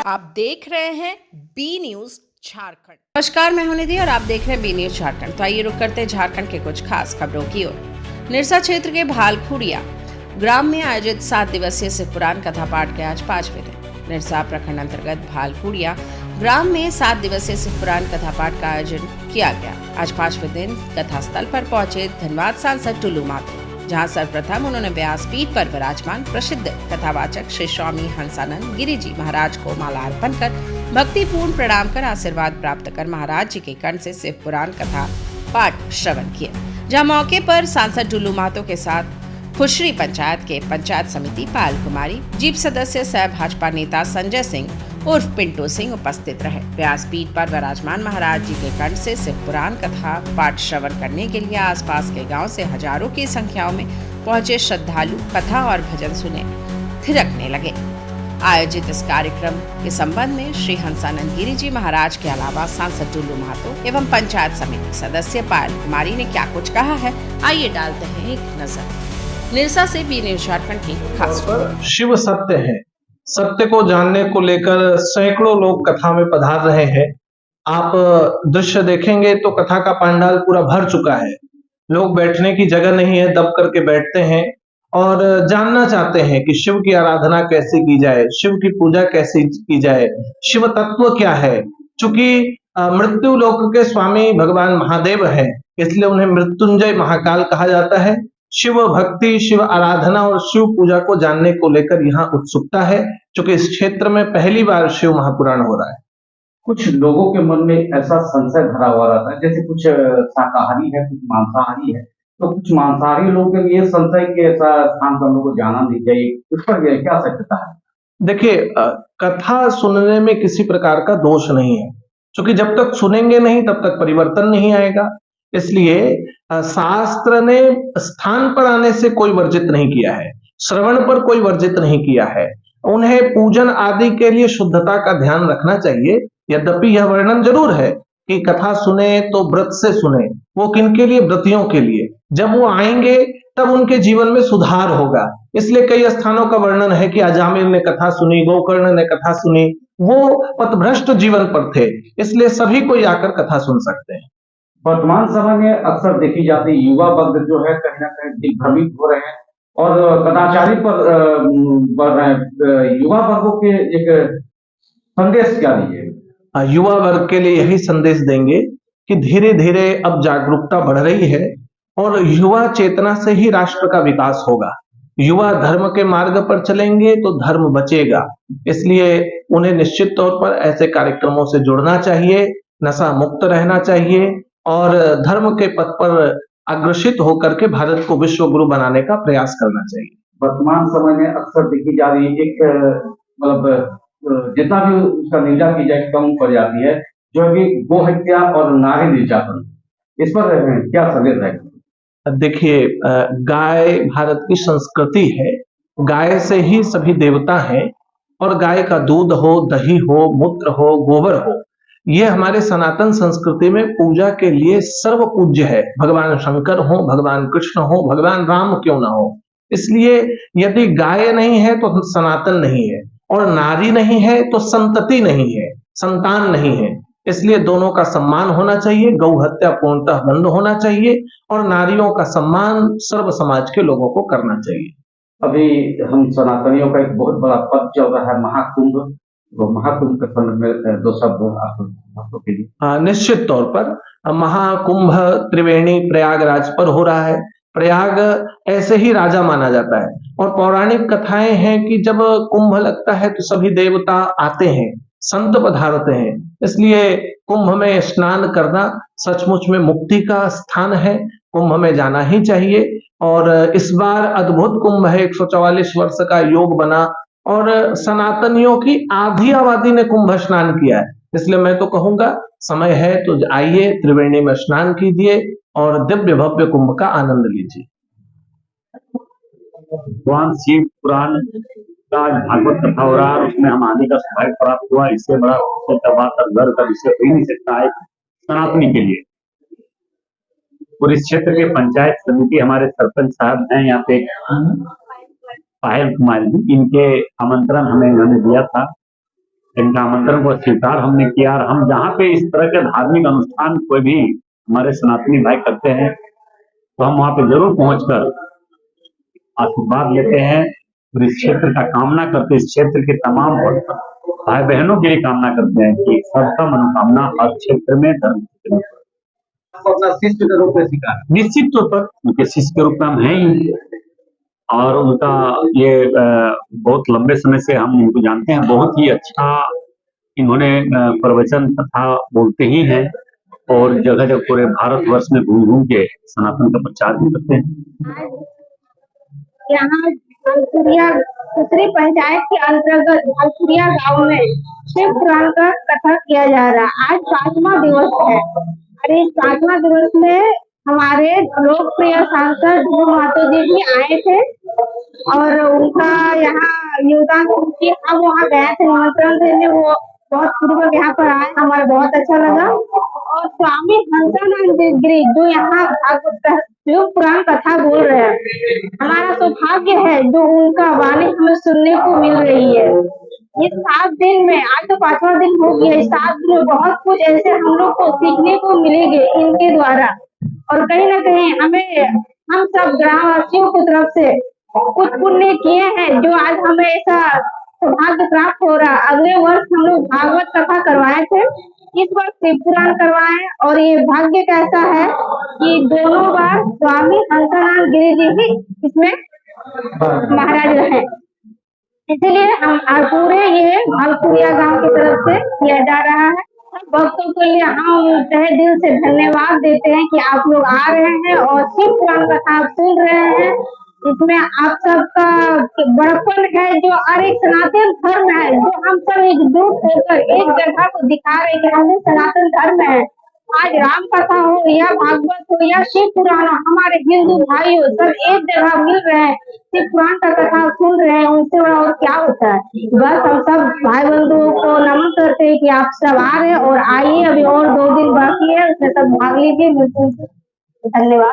आप देख रहे हैं बी न्यूज झारखंड। नमस्कार, मैं हूं निधि और आप देख रहे हैं बी न्यूज झारखंड। तो आइए रुक करते हैं झारखंड के कुछ खास खबरों की ओर। निरसा क्षेत्र के भालखुड़िया ग्राम में आयोजित 7 दिवसीय शिव पुराण कथा पाठ के आज 5वें दिन। निरसा प्रखंड अंतर्गत भालखुड़िया ग्राम में 7 दिवसीय शिव पुराण कथा पाठ का आयोजन किया गया। आज 5वें दिन कथा स्थल पर पहुंचे धनबाद सांसद टुल्लू मातो, जहां सर्वप्रथम उन्होंने व्यासपीठ पर विराजमान प्रसिद्ध कथावाचक श्री स्वामी हंसानंद गिरी जी महाराज को माला अर्पण कर भक्तिपूर्ण प्रणाम कर आशीर्वाद प्राप्त कर महाराज जी के कंठ से शिव पुराण कथा पाठ श्रवण किए। जहां मौके पर सांसद टुल्लू मातो के साथ खुशरी पंचायत के पंचायत समिति पायल कुमारी, जीप सदस्य सह भाजपा नेता संजय सिंह उर्फ पिंटू सिंह उपस्थित रहे। व्यासपीठ पर विराजमान महाराज जी के कंठ से शिव पुराण कथा पाठ श्रवण करने के लिए आसपास के गांव से हजारों की संख्याओं में पहुंचे श्रद्धालु कथा और भजन सुने थिरकने लगे। आयोजित इस कार्यक्रम के संबंध में श्री हंसानंद गिरी जी महाराज के अलावा सांसद टुल्लू मातो एवं पंचायत समिति सदस्य पायल कुमारी ने क्या कुछ कहा है, आइए डालते हैं एक नजर। निरसा से बी न्यूज झारखंड की खास खबर। शिव सत्य है, सत्य को जानने को लेकर सैकड़ों लोग कथा में पधार रहे हैं। आप दृश्य देखेंगे तो कथा का पंडाल पूरा भर चुका है। लोग बैठने की जगह नहीं है, दब करके बैठते हैं और जानना चाहते हैं कि शिव की आराधना कैसे की जाए, शिव की पूजा कैसे की जाए, शिव तत्व क्या है। चूंकि मृत्यु लोक के स्वामी भगवान महादेव है, इसलिए उन्हें मृत्युंजय महाकाल कहा जाता है। शिव भक्ति, शिव आराधना और शिव पूजा को जानने को लेकर यहाँ उत्सुकता है, क्योंकि इस क्षेत्र में पहली बार शिव महापुराण हो रहा है। कुछ लोगों के मन में ऐसा संशय भरा हुआ रहता है, जैसे कुछ शाकाहारी है, कुछ मांसाहारी है, तो कुछ मांसाहारी लोगों के लिए संशय के ऐसा स्थान पर हम लोग को जाना नहीं चाहिए, इस पर क्या सत्यता है? देखिए, कथा सुनने में किसी प्रकार का दोष नहीं है, क्योंकि जब तक सुनेंगे नहीं तब तक परिवर्तन नहीं आएगा। इसलिए शास्त्र ने स्थान पर आने से कोई वर्जित नहीं किया है, श्रवण पर कोई वर्जित नहीं किया है। उन्हें पूजन आदि के लिए शुद्धता का ध्यान रखना चाहिए। यद्यपि यह वर्णन जरूर है कि कथा सुने तो व्रत से सुने। वो किनके लिए? व्रतियों के लिए। जब वो आएंगे तब उनके जीवन में सुधार होगा। इसलिए कई स्थानों का वर्णन है कि अजामिल ने कथा सुनी, गोकर्ण ने कथा सुनी, वो पथभ्रष्ट जीवन पर थे, इसलिए सभी कोई आकर कथा सुन सकते हैं। वर्तमान समय में अक्सर देखी जाती युवा वर्ग जो है कहीं ना कहीं दिग्भ्रमित हो रहे हैं और कदाचारी पर बढ़ रहे हैं। युवा वर्गों के एक संदेश क्या दीजिए? युवा वर्ग के लिए यही संदेश देंगे कि धीरे धीरे अब जागरूकता बढ़ रही है और युवा चेतना से ही राष्ट्र का विकास होगा। युवा धर्म के मार्ग पर चलेंगे तो धर्म बचेगा। इसलिए उन्हें निश्चित तौर पर ऐसे कार्यक्रमों से जुड़ना चाहिए, नशा मुक्त रहना चाहिए और धर्म के पथ पर अग्रसित होकर के भारत को विश्व गुरु बनाने का प्रयास करना चाहिए। वर्तमान समय में अक्सर देखी जा रही एक मतलब जितना भी उसका निंदा की जाए कम पड़ जाती है, जो है कि गो हत्या और नारी निर्यातन, इस पर क्या संदेश है? देखिए, गाय भारत की संस्कृति है। गाय से ही सभी देवता हैं और गाय का दूध हो, दही हो, मूत्र हो, गोबर हो, ये हमारे सनातन संस्कृति में पूजा के लिए सर्व पूज्य है। भगवान शंकर हो, भगवान कृष्ण हो, भगवान राम क्यों ना हो। इसलिए यदि गाय नहीं है तो सनातन नहीं है और नारी नहीं है तो संतति नहीं है, संतान नहीं है। इसलिए दोनों का सम्मान होना चाहिए। गौ हत्या पूर्णतः बंद होना चाहिए और नारियों का सम्मान सर्व समाज के लोगों को करना चाहिए। अभी हम सनातनियों का एक बहुत बड़ा पद चल रहा है, महाकुंभ। तो महाकुंभ के संबंध में दो शब्द आपको के लिए। निश्चित तौर पर महाकुंभ त्रिवेणी प्रयागराज पर हो रहा है। प्रयाग ऐसे ही राजा माना जाता है और पौराणिक कथाएं हैं कि जब कुंभ लगता है तो सभी देवता आते हैं, संत पधारते हैं। इसलिए कुंभ में स्नान करना सचमुच में मुक्ति का स्थान है। कुंभ में जाना ही चाहिए और इस बार अद्भुत कुंभ है। 144 वर्ष का योग बना और सनातनियों की आधी आबादी ने कुंभ स्नान किया है। इसलिए मैं तो कहूंगा समय है तो आइए, त्रिवेणी में स्नान कीजिए और दिव्य भव्य कुंभ का आनंद लीजिए। भगवान शिव पुराण का भागवत कथा हो रहा है, उसमें हम आने का सौभाग्य प्राप्त हुआ। इससे बड़ा बात गर्व का विषय हो ही नहीं सकता है सनातनी के लिए। और इस क्षेत्र के पंचायत समिति हमारे सरपंच साहब हैं यहाँ पे, पायल कुमारी, इनके आमंत्रण हमें इन्होंने दिया था। इनका आमंत्रण को स्वीकार हमने किया और हम जहाँ पे इस तरह के धार्मिक अनुष्ठान कोई भी हमारे सनातनी भाई करते हैं तो हम वहाँ पे जरूर पहुंचकर आशीर्वाद लेते हैं और इस क्षेत्र का कामना करते हैं, इस क्षेत्र के तमाम भाई बहनों के लिए कामना करते हैं कि सबका मनोकामना हर क्षेत्र में धर्म क्षेत्र में आपको अपना शिष्य के रूप में स्वीकार निश्चित तौर पर उनके शिष्य के रूप में हम हैं ही। और उनका ये बहुत लंबे समय से हम उनको जानते हैं, बहुत ही अच्छा इन्होंने प्रवचन तथा बोलते ही हैं और जगह जगह पूरे भारतवर्ष में घूम घूम के सनातन का प्रचार भी करते हैं। यहाँ भालपुरिया दूसरी पंचायत के अंतर्गत भालपुरिया गांव में शिव पुराण का कथा किया जा रहा है। आज 5वां दिवस है और इस 5वां दिवस में हमारे लोकप्रिय सांसद ध्रुव महतो जी भी आए थे और उनका यहाँ योगदान कि हम वहाँ गए थे निमंत्रण देने, वो बहुत पूर्वक यहाँ पर आए, हमारा बहुत अच्छा लगा। और स्वामी हंसानंद गिरी जो यहाँ भागवत शिव पुराण कथा बोल रहे हैं, हमारा सौभाग्य है जो उनका वाणी हमें सुनने को मिल रही है। इस 7 दिन में, आज तो 5वां दिन हो गया, इस 7 दिन में बहुत कुछ ऐसे हम लोग को सीखने को मिलेंगे इनके द्वारा और कहीं ना कहीं हम सब ग्रामवासियों की तरफ से कुछ पुण्य किए हैं जो आज हमें ऐसा सौभाग्य प्राप्त हो रहा। अगले वर्ष हम लोग भागवत कथा करवाए थे, इस वर्ष शिव पुराण करवाए और ये भाग्य कैसा है कि दोनों बार स्वामी हंसानंद गिरी जी ही इसमें महाराज रहे। इसलिए हम पूरे ये भालपुरिया गांव की तरफ से किया जा रहा है। सब भक्तों के लिए हम तहे दिल से धन्यवाद देते हैं कि आप लोग आ रहे हैं और शिव पुराण कथा आप सुन रहे हैं। इसमें आप सबका बड़प्पन है जो और एक सनातन धर्म है जो हम सब एकजुट होकर एक जगह को दिखा रहे हैं कि हम सनातन धर्म है। आज राम कथा हो या भागवत हो या शिव पुराण, हमारे हिंदू भाइयों सब एक जगह मिल रहे हैं, शिव पुराण का कथा सुन रहे हैं, उनसे बड़ा और क्या होता है। बस हम सब भाई बंधुओं को नमन करते हैं कि आप सब आ रहे हैं और आइए, अभी और 2 दिन बाकी है, उसमें सब भाग लीजिए। धन्यवाद।